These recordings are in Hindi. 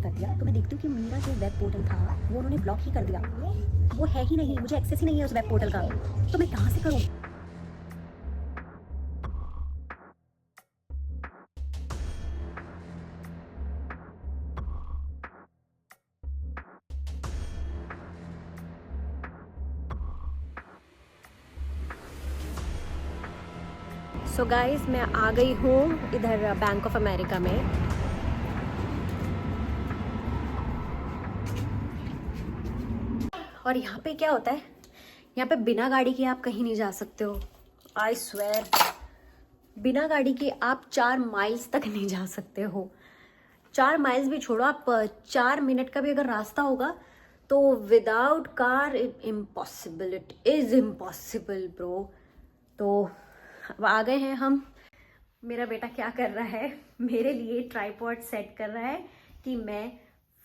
कर दिया तो मैं देखती हूँ कि मेरा जो वेब पोर्टल था वो उन्होंने ब्लॉक ही कर दिया, वो है ही नहीं, मुझे एक्सेस ही नहीं है उस वेब पोर्टल का, तो मैं कहाँ से करूँ। सो गाइस, मैं आ गई हूँ इधर बैंक ऑफ अमेरिका में। और यहाँ पे क्या होता है, यहाँ पे बिना गाड़ी के आप कहीं नहीं जा सकते हो। आई स्वेयर, बिना गाड़ी के आप 4 माइल्स तक नहीं जा सकते हो। 4 माइल्स भी छोड़ो, आप 4 मिनट का भी अगर रास्ता होगा तो without car impossible, it is impossible bro. तो अब आ गए हैं हम। मेरा बेटा क्या कर रहा है, मेरे लिए ट्राइपॉड सेट कर रहा है कि मैं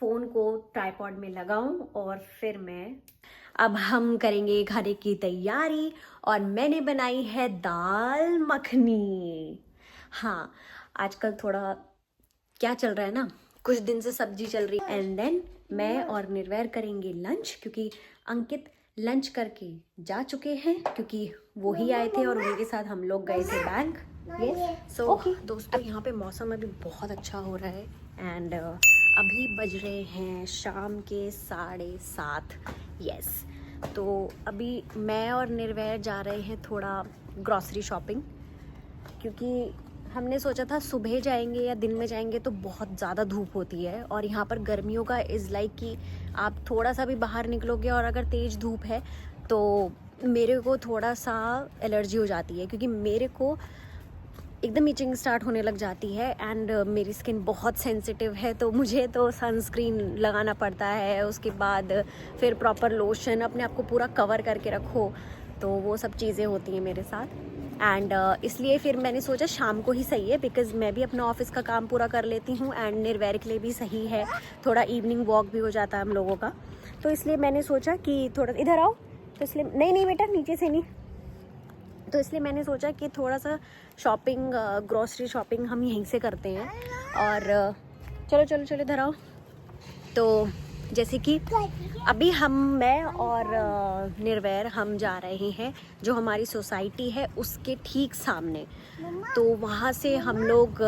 फ़ोन को ट्राइपॉड में लगाऊं और फिर अब हम करेंगे खाने की तैयारी। और मैंने बनाई है दाल मखनी। हाँ, आजकल थोड़ा क्या चल रहा है ना, कुछ दिन से सब्जी चल रही है। एंड देन मैं और निर्वैर करेंगे लंच, क्योंकि अंकित लंच करके जा चुके हैं, क्योंकि वो ही आए थे और उन्हीं के साथ हम लोग गए थे बैंक। यस, सो दोस्तों, यहाँ पे मौसम अभी बहुत अच्छा हो रहा है। एंड अभी बज रहे हैं शाम के 7:30। यस, तो अभी मैं और निर्वैर जा रहे हैं थोड़ा ग्रॉसरी शॉपिंग, क्योंकि हमने सोचा था सुबह जाएंगे या दिन में जाएंगे तो बहुत ज़्यादा धूप होती है, और यहाँ पर गर्मियों का इज़ लाइक कि आप थोड़ा सा भी बाहर निकलोगे और अगर तेज़ धूप है तो मेरे को थोड़ा सा एलर्जी हो जाती है, क्योंकि मेरे को एकदम इचिंग स्टार्ट होने लग जाती है। एंड मेरी स्किन बहुत सेंसिटिव है, तो मुझे तो सनस्क्रीन लगाना पड़ता है, उसके बाद फिर प्रॉपर लोशन, अपने आप को पूरा कवर करके रखो, तो वो सब चीज़ें होती हैं मेरे साथ। एंड इसलिए फिर मैंने सोचा शाम को ही सही है, बिकॉज़ मैं भी अपना ऑफिस का काम पूरा कर लेती हूँ एंड निर्वैर के लिए भी सही है, थोड़ा इवनिंग वॉक भी हो जाता है हम लोगों का। तो इसलिए मैंने सोचा कि थोड़ा इधर आओ, तो इसलिए नहीं बेटा, नीचे से नहीं, तो इसलिए मैंने सोचा कि थोड़ा सा शॉपिंग, ग्रॉसरी शॉपिंग हम यहीं से करते हैं। और चलो इधर आओ। तो जैसे कि अभी मैं और निर्वैर हम जा रहे हैं जो हमारी सोसाइटी है उसके ठीक सामने, तो वहाँ से हम लोग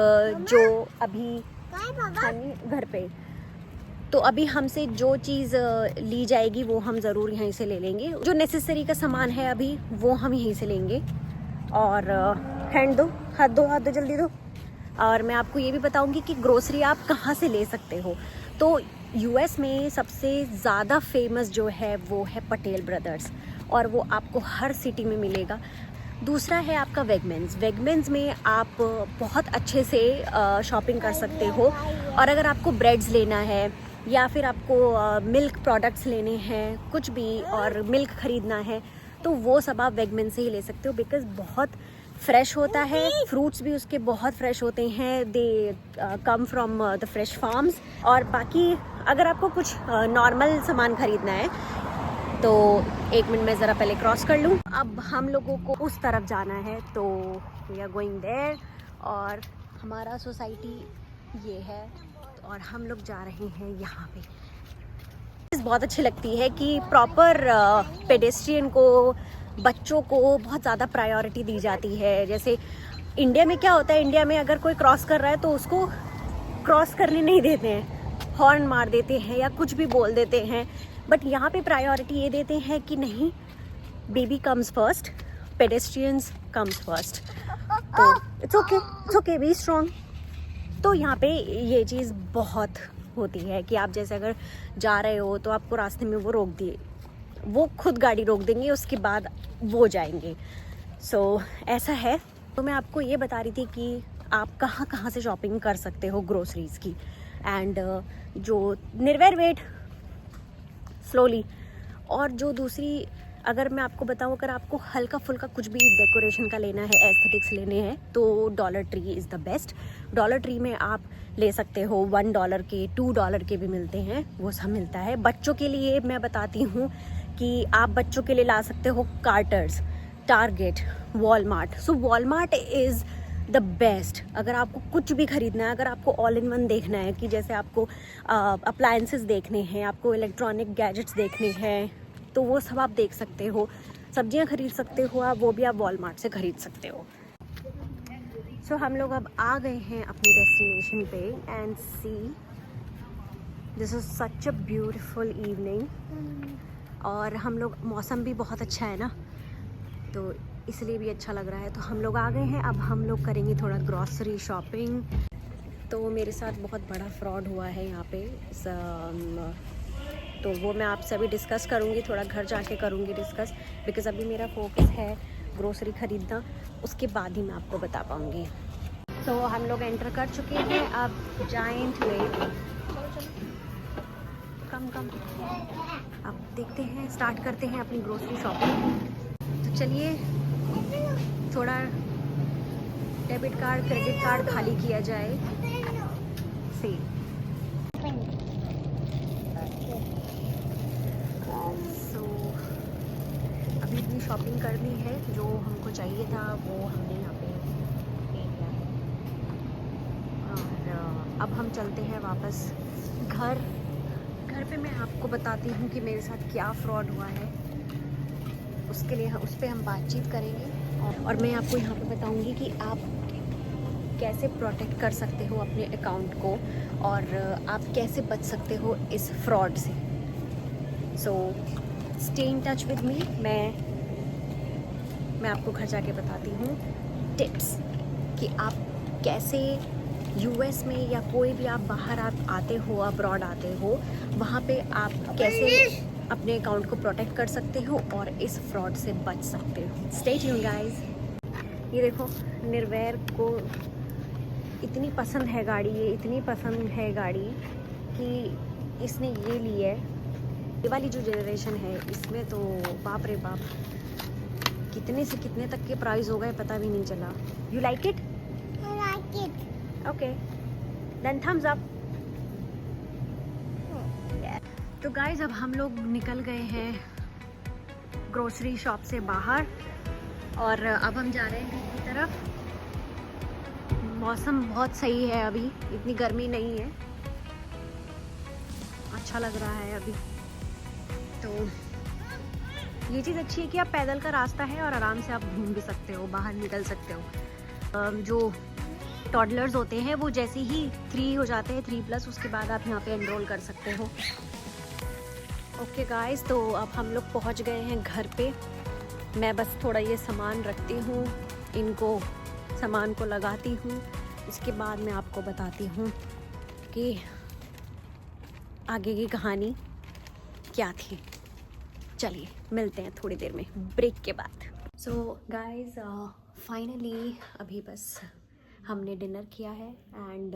जो अभी घर पे, तो अभी हमसे जो चीज़ ली जाएगी वो हम ज़रूर यहीं से ले लेंगे। जो नेसेसरी का सामान है अभी वो हम यहीं से लेंगे। और हैंड दो, हाथ दो जल्दी दो। और मैं आपको ये भी बताऊंगी कि ग्रोसरी आप कहाँ से ले सकते हो। तो यूएस में सबसे ज़्यादा फेमस जो है वो है पटेल ब्रदर्स, और वो आपको हर सिटी में मिलेगा। दूसरा है आपका वेगमेंस में आप बहुत अच्छे से शॉपिंग कर सकते हो। और अगर आपको ब्रेड्स लेना है या फिर आपको मिल्क प्रोडक्ट्स लेने हैं कुछ भी, और मिल्क ख़रीदना है, तो वो सब आप वेगमेंस से ही ले सकते हो, बिकॉज़ बहुत फ्रेश होता है। फ्रूट्स भी उसके बहुत फ्रेश होते हैं, they come from the fresh farms. और बाकी अगर आपको कुछ नॉर्मल सामान ख़रीदना है तो 1 मिनट में ज़रा पहले क्रॉस कर लूँ। अब हम लोगों को उस तरफ जाना है, तो वी आर गोइंग देयर। और हमारा सोसाइटी ये है, और हम लोग जा रहे हैं यहाँ पे। बहुत अच्छी लगती है कि प्रॉपर पेडेस्ट्रियन को, बच्चों को बहुत ज़्यादा प्रायोरिटी दी जाती है। जैसे इंडिया में क्या होता है, इंडिया में अगर कोई क्रॉस कर रहा है तो उसको क्रॉस करने नहीं देते हैं, हॉर्न मार देते हैं या कुछ भी बोल देते हैं। बट यहाँ पे प्रायोरिटी ये देते हैं कि नहीं, baby comes first, pedestrians comes first. तो इट्स ओके, बी स्ट्रॉन्ग। तो यहाँ पे ये चीज़ बहुत होती है कि आप जैसे अगर जा रहे हो तो आपको रास्ते में वो रोक दिए, वो खुद गाड़ी रोक देंगे, उसके बाद वो जाएंगे। सो ऐसा है। तो मैं आपको ये बता रही थी कि आप कहाँ कहाँ से शॉपिंग कर सकते हो ग्रोसरीज़ की। एंड जो निर्वैर वेट स्लोली। और जो दूसरी, अगर मैं आपको बताऊं, अगर आपको हल्का फुल्का कुछ भी डेकोरेशन का लेना है, एस्थेटिक्स लेने हैं, तो dollar tree is the best. Dollar tree में आप ले सकते हो $1 के, $2 के भी मिलते हैं, वो सब मिलता है। बच्चों के लिए मैं बताती हूँ कि आप बच्चों के लिए ला सकते हो Carter's, Target, Walmart. So Walmart is the best. अगर आपको कुछ भी खरीदना है, अगर आपको ऑल इन वन देखना है कि जैसे आपको अप्लायंसेस देखने हैं, आपको इलेक्ट्रॉनिक गैजेट्स देखने हैं, तो वो सब आप देख सकते हो। सब्जियां खरीद सकते हो आप, वो भी आप वॉलमार्ट से खरीद सकते हो। सो हम लोग अब आ गए हैं अपनी डेस्टिनेशन पे and see this is such a beautiful evening. और हम लोग, मौसम भी बहुत अच्छा है ना, तो इसलिए भी अच्छा लग रहा है। तो हम लोग आ गए हैं, अब हम लोग करेंगे थोड़ा ग्रॉसरी शॉपिंग। तो मेरे साथ बहुत बड़ा फ्रॉड हुआ है यहाँ पे, तो वो मैं आपसे अभी डिस्कस करूँगी, थोड़ा घर जाके करूँगी डिस्कस, बिकॉज़ अभी मेरा फोकस है ग्रोसरी ख़रीदना, उसके बाद ही मैं आपको बता पाऊँगी। तो हम लोग एंटर कर चुके हैं अब जायंट वे। कम अब देखते हैं, स्टार्ट करते हैं अपनी ग्रोसरी शॉपिंग। तो चलिए, थोड़ा डेबिट कार्ड क्रेडिट कार्ड खाली किया जाए से। सो अभी इतनी शॉपिंग करनी है, जो हमको चाहिए था वो हमने यहाँ पे ले लिया है। और अब हम चलते हैं वापस घर पे। मैं आपको बताती हूँ कि मेरे साथ क्या फ्रॉड हुआ है, उसके लिए उस पर हम बातचीत करेंगे। और मैं आपको यहाँ पे बताऊँगी कि आप कैसे प्रोटेक्ट कर सकते हो अपने अकाउंट को, और आप कैसे बच सकते हो इस फ्रॉड से। So stay in touch with me. मैं आपको घर जाके बताती हूँ टिप्स कि आप कैसे यूएस में या कोई भी आप बाहर आप आते हो, अब्रॉड आते हो, वहाँ पे आप कैसे अपने अकाउंट को प्रोटेक्ट कर सकते हो और इस फ्रॉड से बच सकते हो। Stay tuned guys. ये देखो, निर्वैर को इतनी पसंद है गाड़ी, ये इतनी पसंद है गाड़ी कि इसने ये ली है। ये वाली जो जनरेशन है इसमें तो बाप रे बाप, कितने से कितने तक के प्राइस हो गए पता भी नहीं चला। You like it? I like it. Okay, then thumbs up. तो गाइज अब हम लोग निकल गए हैं ग्रोसरी शॉप से बाहर, और अब हम जा रहे हैं घर की तरफ। मौसम बहुत सही है, अभी इतनी गर्मी नहीं है, अच्छा लग रहा है अभी। तो ये चीज़ अच्छी है कि आप पैदल का रास्ता है और आराम से आप घूम भी सकते हो, बाहर निकल सकते हो। जो टॉडलर्स होते हैं वो जैसे ही 3 हो जाते हैं, 3+, उसके बाद आप यहाँ पे एनरोल कर सकते हो। ओके गाइस, तो अब हम लोग पहुँच गए हैं घर पे। मैं बस थोड़ा ये सामान रखती हूँ, इनको सामान को लगाती हूँ, इसके बाद मैं आपको बताती हूँ कि आगे की कहानी क्या थी। चलिए मिलते हैं थोड़ी देर में, ब्रेक के बाद। सो गाइस, फाइनली अभी बस हमने डिनर किया है एंड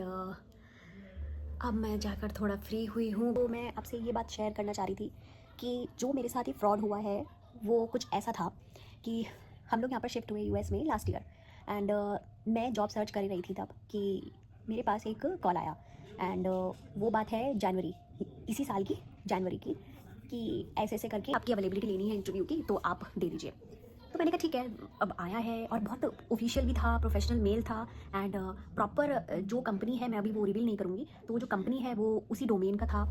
अब मैं जाकर थोड़ा फ्री हुई हूँ। तो मैं आपसे ये बात शेयर करना चाह रही थी कि जो मेरे साथ ही फ्रॉड हुआ है वो कुछ ऐसा था कि हम लोग यहाँ पर शिफ्ट हुए यूएस में लास्ट ईयर, एंड मैं जॉब सर्च कर रही थी तब कि मेरे पास एक कॉल आया, एंड वो बात है जनवरी, इसी साल की जनवरी की, कि ऐसे ऐसे करके आपकी अवेलेबिलिटी लेनी है इंटरव्यू की, तो आप दे दीजिए। तो मैंने कहा ठीक है, अब आया है और बहुत ऑफिशियल भी था, प्रोफेशनल मेल था, एंड प्रॉपर जो कंपनी है मैं अभी वो रिवील नहीं करूँगी, तो वो जो कंपनी है वो उसी डोमेन का था।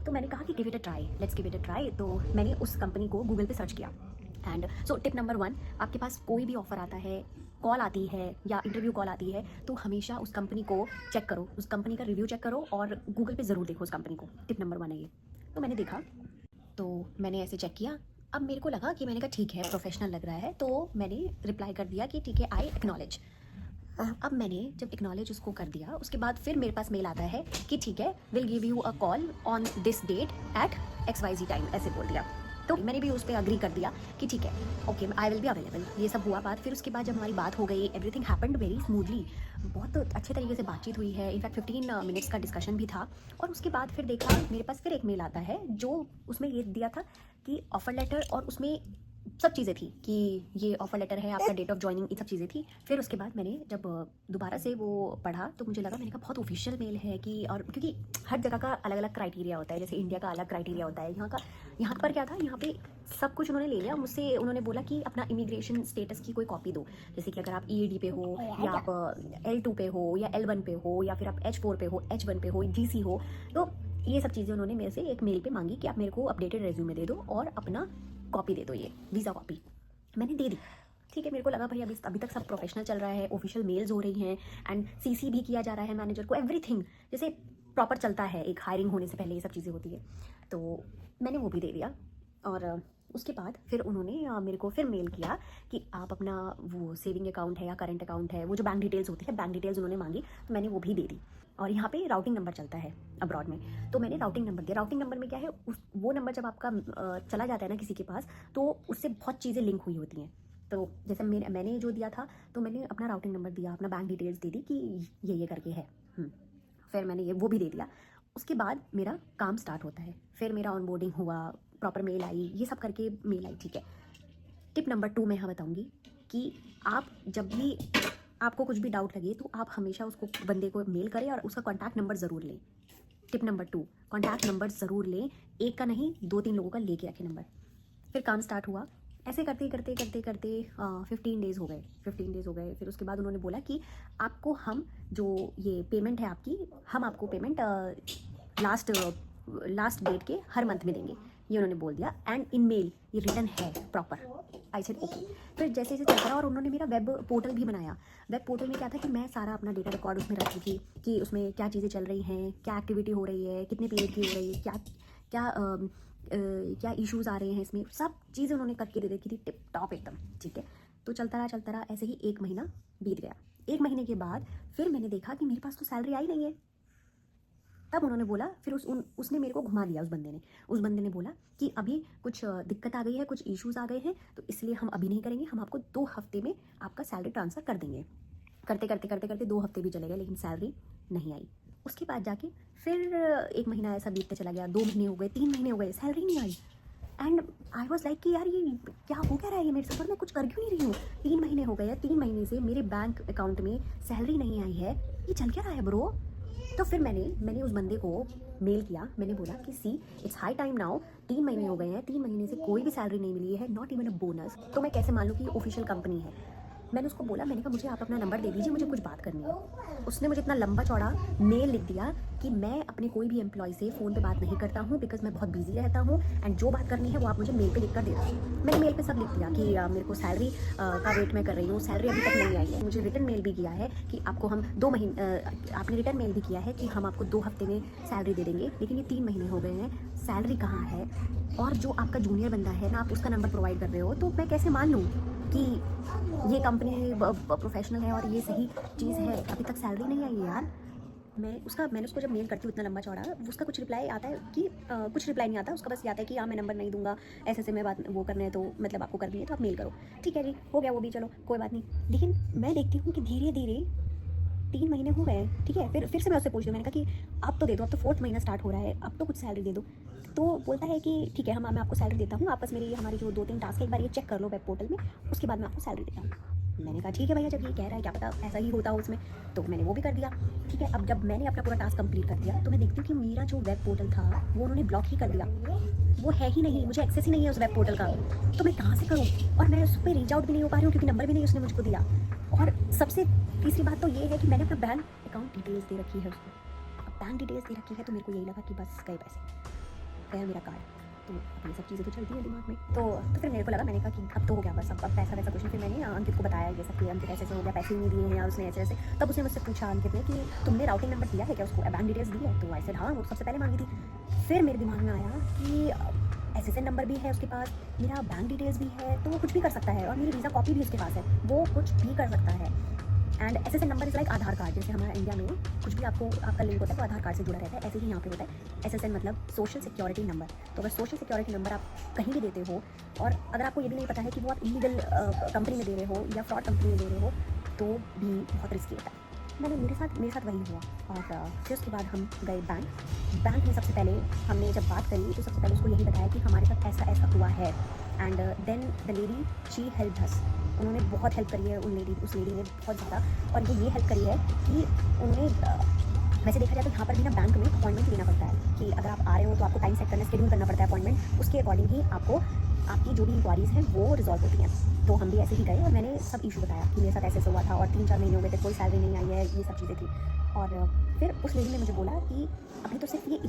तो मैंने कहा कि give it a try, let's give it a try. तो मैंने उस कंपनी को गूगल पे सर्च किया, एंड सो टिप नंबर 1, आपके पास कोई भी ऑफ़र आता है, कॉल आती है या इंटरव्यू कॉल आती है, तो हमेशा उस कंपनी को चेक करो, उस कंपनी का रिव्यू चेक करो और गूगल पे ज़रूर देखो उस कंपनी को। टिप नंबर 1 है ये। तो मैंने देखा, तो मैंने ऐसे चेक किया। अब मेरे को लगा कि मैंने कहा ठीक है, प्रोफेशनल लग रहा है, तो मैंने रिप्लाई कर दिया कि ठीक है, आई एक्नॉलेज। अब मैंने जब एक्नॉलेज उसको कर दिया, उसके बाद फिर मेरे पास मेल आता है कि ठीक है, will give you a call on this date at XYZ time, ऐसे बोल दिया। तो मैंने भी उस पर अग्री कर दिया कि ठीक है, okay, I will be available. ये सब हुआ बात। फिर उसके बाद जब हमारी बात हो गई, एवरीथिंग हैपेंड वेरी स्मूथली, बहुत अच्छे तरीके से बातचीत हुई है, इनफैक्ट 15 मिनट्स का डिस्कशन भी था। और उसके बाद फिर देखा, मेरे पास फिर एक मेल आता है जो उसमें ये दिया था कि ऑफ़र लेटर, और उसमें सब चीज़ें थी कि ये ऑफर लेटर है, आपका डेट ऑफ ज्वाइनिंग, ये सब चीज़ें थी। फिर उसके बाद मैंने जब दोबारा से वो पढ़ा तो मुझे लगा, मैंने कहा बहुत ऑफिशियल मेल है कि, और क्योंकि हर जगह का अलग अलग क्राइटेरिया होता है, जैसे इंडिया का अलग क्राइटेरिया होता है, यहाँ पर क्या था, यहाँ पे सब कुछ उन्होंने ले लिया मुझसे। उन्होंने बोला कि अपना इमिग्रेशन स्टेटस की कोई कॉपी दो, जैसे कि अगर आप EAD पे हो, या आप L2 पे हो, या L1 पे हो, या फिर आप H4 पे हो, H1 पे हो, GC हो, तो ये सब चीज़ें उन्होंने मेरे से एक मेल पे मांगी कि आप मेरे को अपडेटेड रेज्यूमे दे दो और अपना कॉपी दे दो, ये वीज़ा कॉपी। मैंने दे दी। ठीक है, मेरे को लगा भाई अभी तक सब प्रोफेशनल चल रहा है, ऑफिशियल मेल्स हो रही हैं, एंड CC भी किया जा रहा है मैनेजर को, एवरीथिंग जैसे प्रॉपर चलता है, एक हायरिंग होने से पहले ये सब चीज़ें होती है। तो मैंने वो भी दे दिया। और उसके बाद फिर उन्होंने मेरे को फिर मेल किया कि आप अपना वो सेविंग अकाउंट है या करंट अकाउंट है, वो जो बैंक डिटेल्स होती है, बैंक डिटेल्स उन्होंने मांगी, तो मैंने वो भी दे दी। और यहाँ पे राउटिंग नंबर चलता है अब्रॉड में, तो मैंने राउटिंग नंबर दिया। राउटिंग नंबर में क्या है, वो नंबर जब आपका चला जाता है ना किसी के पास, तो उससे बहुत चीज़ें लिंक हुई होती हैं। तो जैसे मैंने जो दिया था, तो मैंने अपना राउटिंग नंबर दिया, अपना बैंक डिटेल्स दे दी कि ये करके है। फिर मैंने वो भी दे दिया। उसके बाद मेरा काम स्टार्ट होता है, फिर मेरा ऑनबोर्डिंग हुआ, प्रॉपर मेल आई, ये सब करके मेल आई। ठीक है, टिप नंबर 2 मैं यहाँ बताऊँगी कि आप जब भी आपको कुछ भी डाउट लगे तो आप हमेशा उसको बंदे को मेल करें और उसका कॉन्टैक्ट नंबर ज़रूर लें। टिप नंबर 2, कॉन्टैक्ट नंबर ज़रूर लें, एक का नहीं 2-3 लोगों का लेके रखें नंबर। फिर काम स्टार्ट हुआ, ऐसे करते 15 डेज़ हो गए। फिर उसके बाद उन्होंने बोला कि आपको हम जो ये पेमेंट है आपकी, हम आपको पेमेंट लास्ट डेट के हर मंथ में देंगे, ये उन्होंने बोल दिया। एंड इन मेल ये रिटर्न है प्रॉपर। I said okay. फिर जैसे जैसे चलता रहा, और उन्होंने मेरा वेब पोर्टल भी बनाया। वेब पोर्टल में क्या था कि मैं सारा अपना डेटा रिकॉर्ड उसमें रखती थी कि उसमें क्या चीज़ें चल रही हैं, क्या एक्टिविटी हो रही है, कितने पीरियड की हो रही है, क्या इश्यूज़ आ रहे हैं इसमें, सब चीज़ें उन्होंने करके दे रखी थी टिप टॉप एकदम। ठीक है, तो चलता रहा, ऐसे ही 1 महीना बीत गया। 1 महीने के बाद फिर मैंने देखा कि मेरे पास तो सैलरी आई नहीं है। तब उन्होंने बोला, फिर उसने मेरे को घुमा दिया, उस बंदे ने बोला कि अभी कुछ दिक्कत आ गई है, कुछ इश्यूज़ आ गए हैं, तो इसलिए हम अभी नहीं करेंगे, हम आपको 2 हफ्ते में आपका सैलरी ट्रांसफ़र कर देंगे। करते 2 हफ्ते भी चले गए, लेकिन सैलरी नहीं आई। उसके बाद जाके फिर 1 महीना ऐसा बीतते चला गया, 2 महीने हो गए, 3 महीने हो गए, सैलरी नहीं आई। एंड आई वॉज लाइक कि यार ये क्या हो क्या रहा है, ये मेरे साथ, मैं कुछ कर क्यों नहीं रही हूँ। 3 महीने हो गए, 3 महीने से मेरे बैंक अकाउंट में सैलरी नहीं आई है, ये चल क्या रहा है ब्रो। तो फिर मैंने उस बंदे को मेल किया, मैंने बोला कि see it's high time now, 3 महीने हो गए हैं, 3 महीने से कोई भी सैलरी नहीं मिली है, नॉट इवन अ बोनस, तो मैं कैसे मान लूँ कि ये ऑफिशियल कंपनी है। मैंने उसको बोला, मैंने कहा मुझे आप अपना नंबर दे दीजिए, मुझे कुछ बात करनी है। उसने मुझे इतना लंबा चौड़ा मेल लिख दिया कि मैं अपने कोई भी एम्प्लॉय से फ़ोन पे बात नहीं करता हूँ, बिकॉज मैं बहुत बिजी रहता हूँ, एंड जो बात करनी है वो आप मुझे मेल पे लिख कर दे दो। मैंने मेल पे सब लिख दिया कि मेरे को सैलरी का वेट मैं कर रही हूँ, सैलरी अभी तक नहीं आई है। मुझे रिटर्न मेल भी किया है कि आपको हम 2 महीने, आपने रिटर्न मेल भी किया है कि हम आपको 2 हफ्ते में सैलरी दे देंगे, लेकिन ये 3 महीने हो गए हैं, सैलरी कहाँ है। और जो आपका जूनियर बंदा है ना, आप उसका नंबर प्रोवाइड कर रहे हो, तो मैं कैसे मान लूँ कि ये कंपनी प्रोफेशनल है और ये सही चीज़ है, अभी तक सैलरी नहीं आई है यार। मैंने उसको जब मेल करती हूँ इतना लंबा चौड़ा, उसका कुछ रिप्लाई आता है कि कुछ रिप्लाई नहीं आता, उसका बस ये आता है कि हाँ मैं नंबर नहीं दूंगा, ऐसे मैं बात वो करना है, तो मतलब आपको करनी है तो आप मेल करो। ठीक है जी, हो गया वो भी, चलो कोई बात नहीं। लेकिन मैं देखती हूँ कि धीरे धीरे 3 महीने हो गए, ठीक है, फिर से मैं उससे पूछ रही हूँ, मैंने कहा कि अब तो दे दो, अब तो 4th महीना स्टार्ट हो रहा है, अब तो कुछ सैलरी दे दो। तो बोलता है कि ठीक है, मैं आपको सैलरी देता हूँ, आप बस मेरी हमारी जो 2-3 टास्क है एक बार ये चेक कर लो वेब पोर्टल में, उसके बाद मैं आपको सैलरी देता हूँ। मैंने कहा ठीक है भैया, जब ये कह रहा है क्या पता ऐसा ही होता हो उसमें, तो मैंने वो भी कर दिया। ठीक है, अब जब मैंने अपना पूरा टास्क कंप्लीट कर दिया, तो मैं देखती हूँ कि मेरा जो वेब पोर्टल था वो उन्होंने ब्लॉक ही कर दिया, वो है ही नहीं, मुझे एक्सेस ही नहीं है उस वेब पोर्टल का, तो मैं कहाँ से करूँ। और मैं उस पर रीच आउट भी नहीं हो पा रही हूँ क्योंकि नंबर भी नहीं उसने मुझको दिया। और सबसे तीसरी बात तो ये है कि मैंने अपना बैंक अकाउंट डिटेल्स दे रखी है उसको। अब बैंक डिटेल्स दे रखी है तो मेरे को यही लगा कि बस गए पैसे, गया मेरा कार्ड। तो ये सब चीज़ें तो चलती है दिमाग में। तो फिर मेरे को लगा, मैंने कहा कि अब तो हो गया बस, अब पैसा वैसा कुछ नहीं। फिर मैंने अंकित को बताया ये सब कि अंकित ऐसे हो गया, पैसे नहीं दिए हैं या उसने ऐसे। तब उसने मुझसे पूछा अंकित ने कि तुमने राउटिंग नंबर दिया है क्या उसको, बैंक डिटेल्स दी है। तो ऐसे हाँ, वो सबसे पहले मांगी थी। फिर मेरे दिमाग में आया कि SSN नंबर भी है उसके पास, मेरा बैंक डिटेल्स भी है, तो वो कुछ भी कर सकता है, और मेरी वीज़ा कॉपी भी उसके पास है, वो कुछ भी कर सकता है। And SSN number is like Aadhaar card, जैसे हमारा इंडिया में कुछ भी आपका लिंक होता है तो आधार कार्ड से जुड़ा रहता है, ऐसे ही यहाँ पे होता है SSN मतलब सोशल सिक्योरिटी नंबर। तो अगर सोशल सिक्योरिटी नंबर आप कहीं भी देते हो, और अगर आपको ये भी नहीं पता है कि वो आप इलीगल कंपनी में दे रहे हो या फ्रॉड कंपनी में दे रहे हो, तो भी बहुत रिस्की होता है। मेरे साथ वही हुआ। और फिर उसके बाद हम गए बैंक में। सबसे पहले हमने जब बात करी तो सबसे पहले उसको यही बताया कि हमारे साथ ऐसा ऐसा हुआ है। And then the lady she help us. उन्होंने बहुत हेल्प करी है उस लेडी ने बहुत ज़्यादा। और ये हेल्प करी है कि उन्होंने वैसे देखा जाए तो यहाँ पर भी ना बैंक में अपॉइंटमेंट लेना पड़ता है कि अगर आप आ रहे हो तो आपको टाइम सेट करना, शेड्यूल करना पड़ता है अपॉइंटमेंट। उसके अकॉर्डिंग ही आपको आपकी जो भी इंक्वायरीज़ हैं वो रिजॉल्व होती हैं। तो हम भी ऐसे ही गए और मैंने सब इशू बताया कि मेरे साथ ऐसे हुआ था और 3-4 महीने हो गए थे, कोई सैलरी नहीं आई है, ये सब चीज़ें थी। और फिर उस लेडी ने मुझे बोला कि अभी तो सिर्फ ये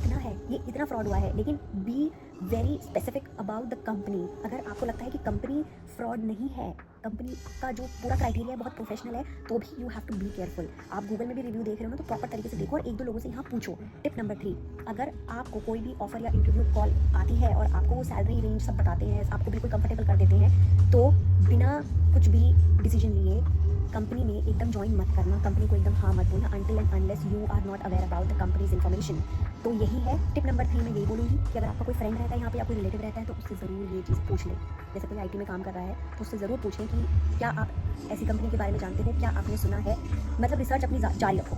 इतना फ्रॉड हुआ है, लेकिन be very specific about the company. अगर आपको लगता है कि कंपनी फ्रॉड नहीं है, कंपनी का जो पूरा क्राइटेरिया बहुत प्रोफेशनल है, तो भी you have to be careful. आप गूगल में भी रिव्यू देख रहे हो ना, तो प्रॉपर तरीके से देखो और 1-2 लोगों से यहाँ पूछो। टिप नंबर 3, अगर आपको कोई भी ऑफर या इंटरव्यू कॉल आती है और आपको वो सैलरी रेंज सब बताते हैं, आपको बिल्कुल कंफर्टेबल कर देते हैं, तो बिना कुछ भी डिसीजन लिए कंपनी में एकदम ज्वाइन मत करना। कंपनी को एकदम हाँ मत बोलना until and unless you are not aware about the company's information। तो यही है टिप नंबर 3 में यही बोलूँगी कि अगर आपका कोई फ्रेंड रहता है यहाँ पे या कोई रिलेटिव रहता है तो उससे ज़रूर ये चीज़ पूछ लें। जैसे कोई IT में काम कर रहा है तो उससे ज़रूर पूछें कि क्या आप ऐसी कंपनी के बारे में जानते हो, क्या आपने सुना है, मतलब रिसर्च अपनी जारी रखो।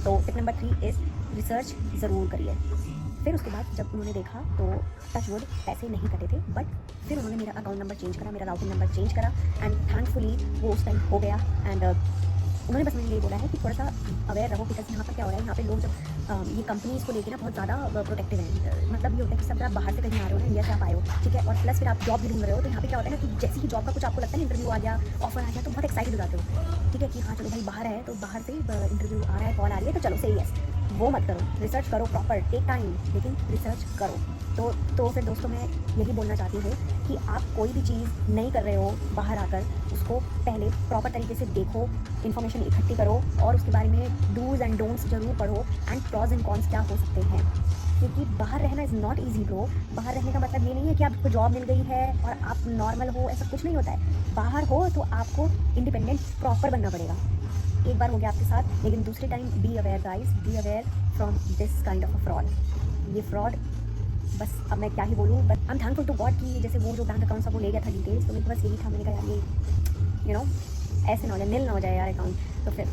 तो टिप नंबर 3 इज़ रिसर्च ज़रूर करिए। फिर उसके बाद जब उन्होंने देखा तो टच वुड पैसे नहीं कटे थे, बट फिर उन्होंने मेरा अकाउंट नंबर चेंज करा, मेरा राउटिंग नंबर चेंज करा एंड थैंकफुली वो उस टाइम हो गया। एंड उन्होंने बस मुझे ये बोला है कि थोड़ा सा अवेयर रहो, बिकॉज यहाँ पर क्या हो रहा है, यहाँ पे लोग जब ये कंपनीज़ को लेकर ना बहुत ज़्यादा प्रोटेक्टिव हैं। मतलब ये होता है कि सब आप बाहर से कहीं आ रहे हो ना, इंडिया से आप आए हो, ठीक है, और प्लस फिर आप जॉब भी ढूंढ रहे हो, तो यहाँ पे क्या होता है ना कि जैसे ही जॉब का कुछ आपको लगता है ना, इंटरव्यू आ गया, ऑफर आ गया, तो बहुत एक्साइटेड हो जाते हो, ठीक है, कि हाँ चलो भाई बाहर है तो बाहर से इंटरव्यू आ रहा है, कॉल आ रही है, तो चलो सही है। वो मत करो, रिसर्च करो प्रॉपर, टेक टाइम, लेकिन रिसर्च करो। तो फिर दोस्तों मैं यही बोलना चाहती हूँ कि आप कोई भी चीज़ नहीं कर रहे हो बाहर आकर, उसको पहले प्रॉपर तरीके से देखो, इन्फॉर्मेशन इकट्ठी करो और उसके बारे में डूज़ एंड डोंट्स जरूर पढ़ो एंड प्रॉज एंड कॉन्स क्या हो सकते हैं। क्योंकि बाहर रहना इज़ नॉट ईजी ब्रो। बाहर रहने का मतलब ये नहीं है कि आपको जॉब मिल गई है और आप नॉर्मल हो, ऐसा कुछ नहीं होता है। बाहर हो तो आपको इंडिपेंडेंट प्रॉपर बनना पड़ेगा। एक बार हो गया आपके साथ, लेकिन दूसरे time be aware guys, be aware from this kind of a fraud. ये फ्रॉड बस अब मैं क्या ही बोलूँ, but I am thankful to God कि जैसे वो जो बैंक अकाउंट था वो ले गया था डिटेल्स, तो मेरे बस यही था, मैंने कहा यार ये ऐसे ना हो जाए, नील ना हो जाए यार अकाउंट। तो फिर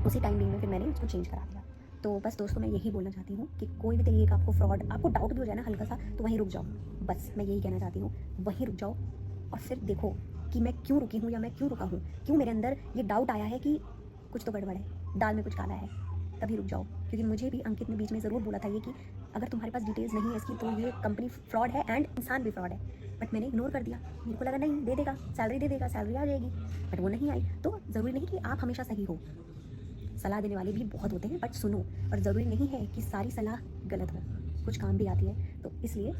उसी टाइम में फिर मैंने उसको चेंज करा दिया। तो बस दोस्तों मैं यही बोलना चाहती हूँ कि कोई भी तरीके का आपको फ्रॉड, आपको डाउट भी हो जाए ना हल्का सा, तो वहीं रुक जाओ। बस मैं यही कहना चाहती हूँ, वहीं रुक जाओ और फिर देखो कि मैं क्यों रुकी हूँ या मैं क्यों रुका हूँ, क्यों मेरे अंदर ये डाउट आया है कि कुछ तो गड़बड़ है, दाल में कुछ काला है। तभी रुक जाओ, क्योंकि मुझे भी अंकित ने बीच में ज़रूर बोला था ये कि अगर तुम्हारे पास डिटेल्स नहीं है इसकी तो ये कंपनी फ्रॉड है एंड इंसान भी फ्रॉड है। बट मैंने इग्नोर कर दिया, मेरे को लगा नहीं दे देगा, सैलरी दे देगा, सैलरी आ जाएगी, बट वो नहीं आई। तो ज़रूरी नहीं कि आप हमेशा सही हो, सलाह देने वाले भी बहुत होते हैं, बट सुनो। और ज़रूरी नहीं है कि सारी सलाह गलत हो, कुछ काम भी आती है, तो इसलिए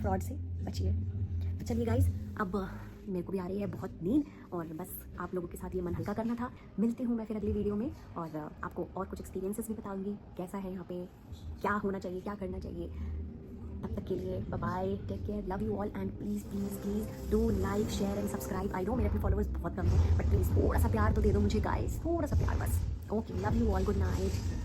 फ्रॉड से बचिए। तो चलिए गाइज़, अब मेरे को भी आ रही है बहुत नींद और बस आप लोगों के साथ ये मन हल्का करना था। मिलती हूँ मैं फिर अगली वीडियो में और आपको और कुछ एक्सपीरियंसेस भी बताऊंगी, कैसा है यहाँ पे, क्या होना चाहिए, क्या करना चाहिए। तब तक के लिए bye bye, take care, love you all and please please please do like share and subscribe. I know मेरे अपने फॉलोअर्स बहुत कम हैं, बट प्लीज़ थोड़ा सा प्यार तो दे दो मुझे गाइस, थोड़ा सा प्यार बस। Okay, love you all, good night.